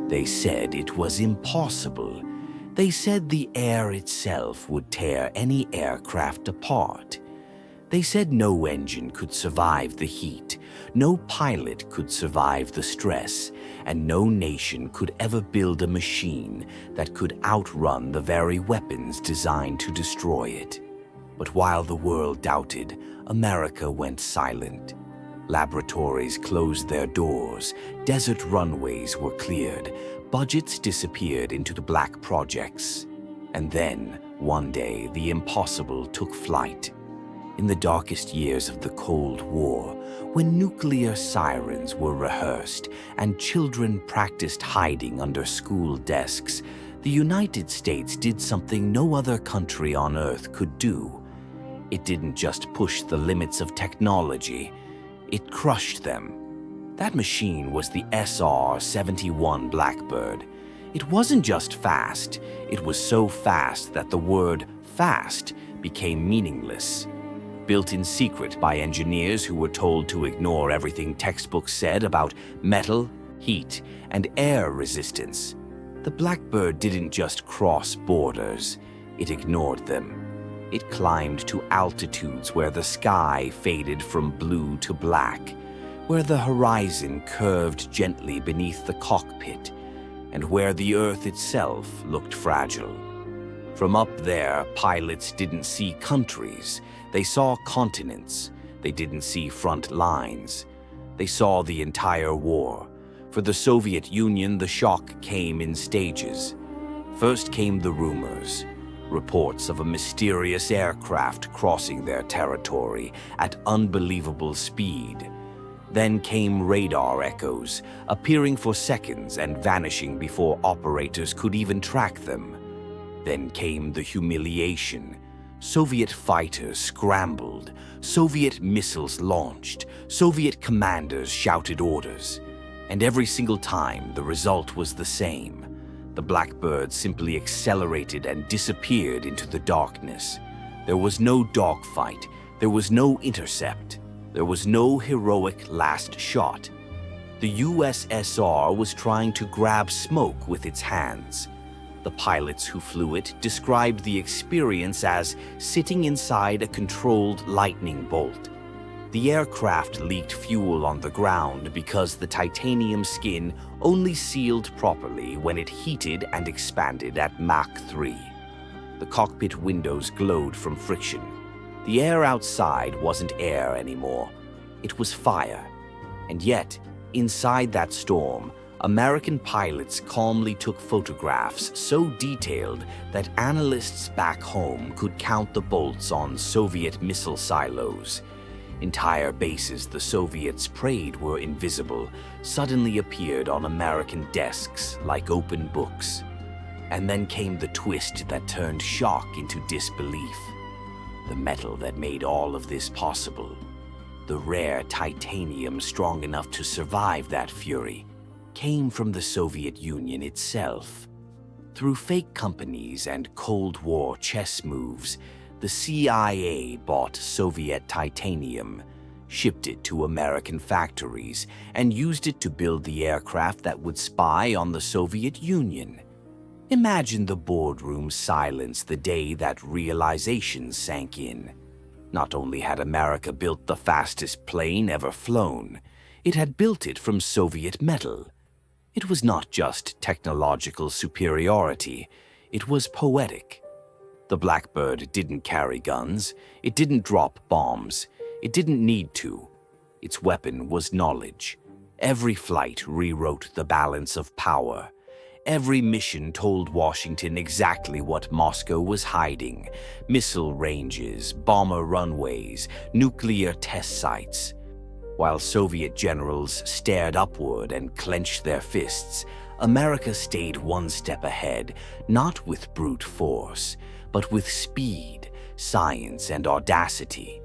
They said it was impossible. They said the air itself would tear any aircraft apart. They said no engine could survive the heat, no pilot could survive the stress, and no nation could ever build a machine that could outrun the very weapons designed to destroy it. But while the world doubted, America went silent. Laboratories closed their doors, desert runways were cleared, budgets disappeared into the black projects. And then, one day, the impossible took flight. In the darkest years of the Cold War, when nuclear sirens were rehearsed and children practiced hiding under school desks, the United States did something no other country on Earth could do. It didn't just push the limits of technology, it crushed them. That machine was the SR-71 Blackbird. It wasn't just fast, it was so fast that the word fast became meaningless. Built in secret by engineers who were told to ignore everything textbooks said about metal, heat, and air resistance, the Blackbird didn't just cross borders, it ignored them. It climbed to altitudes where the sky faded from blue to black, where the horizon curved gently beneath the cockpit, and where the Earth itself looked fragile. From up there, pilots didn't see countries, they saw continents. They didn't see front lines. They saw the entire war. For the Soviet Union, the shock came in stages. First came the rumors. Reports of a mysterious aircraft crossing their territory at unbelievable speed. Then came radar echoes, appearing for seconds and vanishing before operators could even track them. Then came the humiliation. Soviet fighters scrambled, Soviet missiles launched, Soviet commanders shouted orders. And every single time, the result was the same. The Blackbird simply accelerated and disappeared into the darkness. There was no dogfight, there was no intercept, there was no heroic last shot. The USSR was trying to grab smoke with its hands. The pilots who flew it described the experience as sitting inside a controlled lightning bolt. The aircraft leaked fuel on the ground because the titanium skin only sealed properly when it heated and expanded at Mach 3. The cockpit windows glowed from friction. The air outside wasn't air anymore. It was fire. And yet, inside that storm, American pilots calmly took photographs so detailed that analysts back home could count the bolts on Soviet missile silos. Entire bases the Soviets prayed were invisible suddenly appeared on American desks like open books. And then came the twist that turned shock into disbelief. The metal that made all of this possible, the rare titanium strong enough to survive that fury, came from the Soviet Union itself. Through fake companies and Cold War chess moves, the CIA bought Soviet titanium, shipped it to American factories, and used it to build the aircraft that would spy on the Soviet Union. Imagine the boardroom silence the day that realization sank in. Not only had America built the fastest plane ever flown, it had built it from Soviet metal. It was not just technological superiority, it was poetic. The Blackbird didn't carry guns, it didn't drop bombs, it didn't need to. Its weapon was knowledge. Every flight rewrote the balance of power. Every mission told Washington exactly what Moscow was hiding: missile ranges, bomber runways, nuclear test sites. While Soviet generals stared upward and clenched their fists, America stayed one step ahead, not with brute force, but with speed, science, and audacity.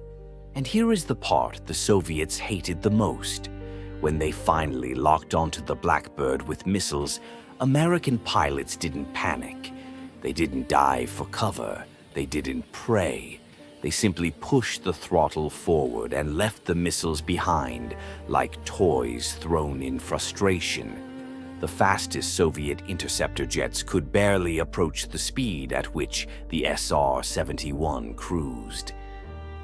And here is the part the Soviets hated the most. When they finally locked onto the Blackbird with missiles, American pilots didn't panic. They didn't dive for cover. They didn't pray. They simply pushed the throttle forward and left the missiles behind like toys thrown in frustration. The fastest Soviet interceptor jets could barely approach the speed at which the SR-71 cruised.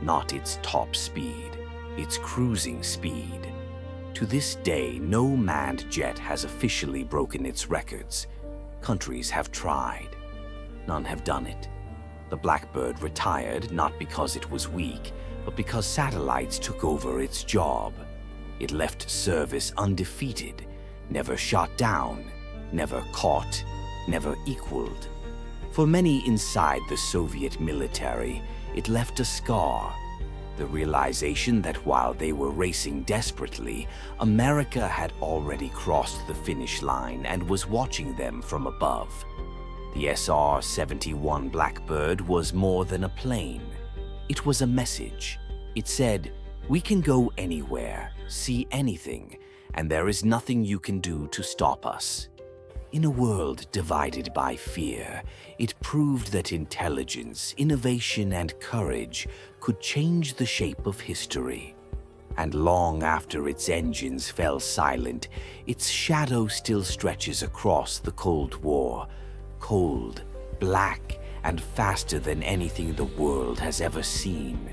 Not its top speed, its cruising speed. To this day, no manned jet has officially broken its records. Countries have tried. None have done it. The Blackbird retired not because it was weak, but because satellites took over its job. It left service undefeated, never shot down, never caught, never equaled. For many inside the Soviet military, it left a scar. The realization that while they were racing desperately, America had already crossed the finish line and was watching them from above. The SR-71 Blackbird was more than a plane. It was a message. It said, "We can go anywhere, see anything, and there is nothing you can do to stop us." In a world divided by fear, it proved that intelligence, innovation, and courage could change the shape of history. And long after its engines fell silent, its shadow still stretches across the Cold War, cold, black, and faster than anything the world has ever seen.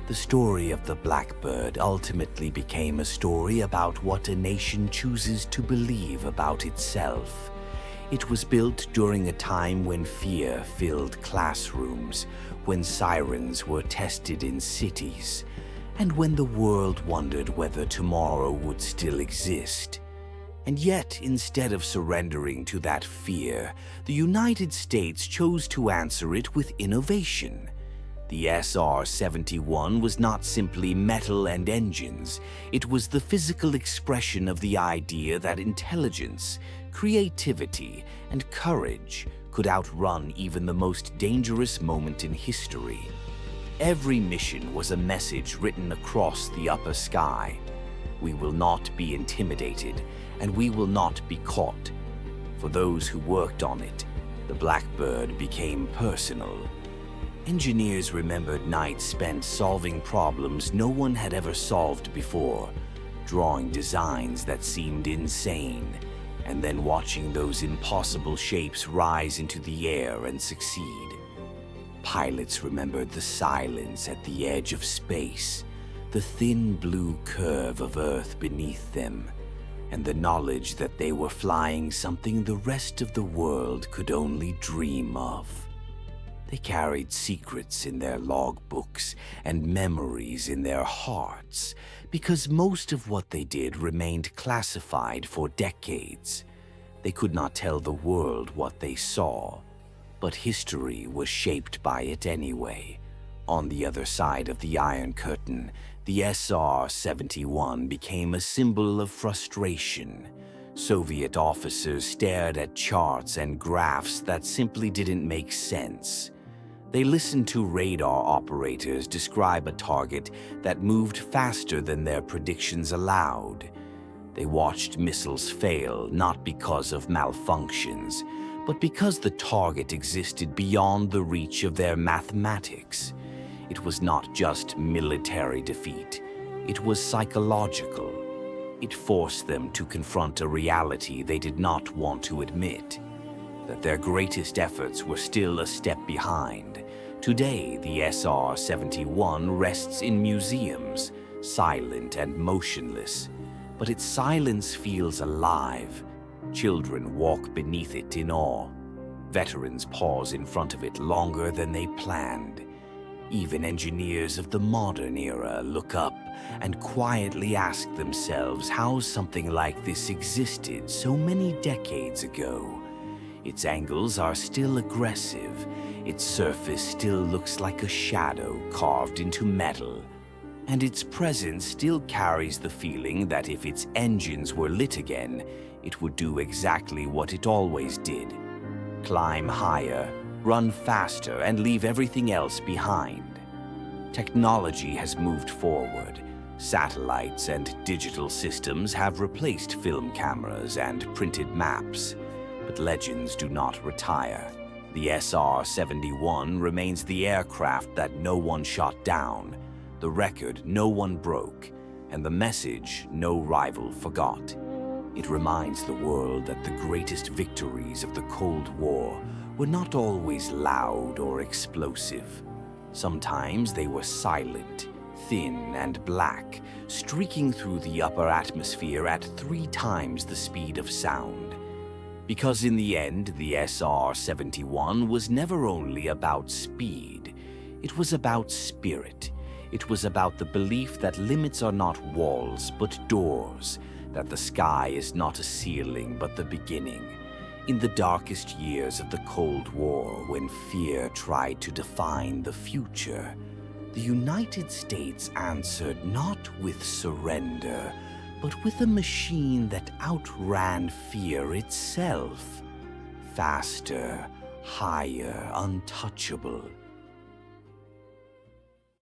The story of the Blackbird ultimately became a story about what a nation chooses to believe about itself. It was built during a time when fear filled classrooms, when sirens were tested in cities, and when the world wondered whether tomorrow would still exist. And yet, instead of surrendering to that fear, the United States chose to answer it with innovation. The SR-71 was not simply metal and engines. It was the physical expression of the idea that intelligence, creativity, and courage could outrun even the most dangerous moment in history. Every mission was a message written across the upper sky. We will not be intimidated, and we will not be caught. For those who worked on it, the Blackbird became personal. Engineers remembered nights spent solving problems no one had ever solved before, drawing designs that seemed insane, and then watching those impossible shapes rise into the air and succeed. Pilots remembered the silence at the edge of space, the thin blue curve of Earth beneath them, and the knowledge that they were flying something the rest of the world could only dream of. They carried secrets in their logbooks and memories in their hearts, because most of what they did remained classified for decades. They could not tell the world what they saw, but history was shaped by it anyway. On the other side of the Iron Curtain, the SR-71 became a symbol of frustration. Soviet officers stared at charts and graphs that simply didn't make sense. They listened to radar operators describe a target that moved faster than their predictions allowed. They watched missiles fail not because of malfunctions, but because the target existed beyond the reach of their mathematics. It was not just military defeat, it was psychological. It forced them to confront a reality they did not want to admit, that their greatest efforts were still a step behind. Today, the SR-71 rests in museums, silent and motionless, but its silence feels alive. Children walk beneath it in awe. Veterans pause in front of it longer than they planned. Even engineers of the modern era look up and quietly ask themselves how something like this existed so many decades ago. Its angles are still aggressive. Its surface still looks like a shadow carved into metal. And its presence still carries the feeling that if its engines were lit again, it would do exactly what it always did: climb higher, run faster, and leave everything else behind. Technology has moved forward. Satellites and digital systems have replaced film cameras and printed maps. But legends do not retire. The SR-71 remains the aircraft that no one shot down, the record no one broke, and the message no rival forgot. It reminds the world that the greatest victories of the Cold War were not always loud or explosive. Sometimes they were silent, thin and black, streaking through the upper atmosphere at 3 times the speed of sound. Because in the end, the SR-71 was never only about speed. It was about spirit. It was about the belief that limits are not walls, but doors, that the sky is not a ceiling, but the beginning. In the darkest years of the Cold War, when fear tried to define the future, the United States answered not with surrender, but with a machine that outran fear itself. Faster, higher, untouchable.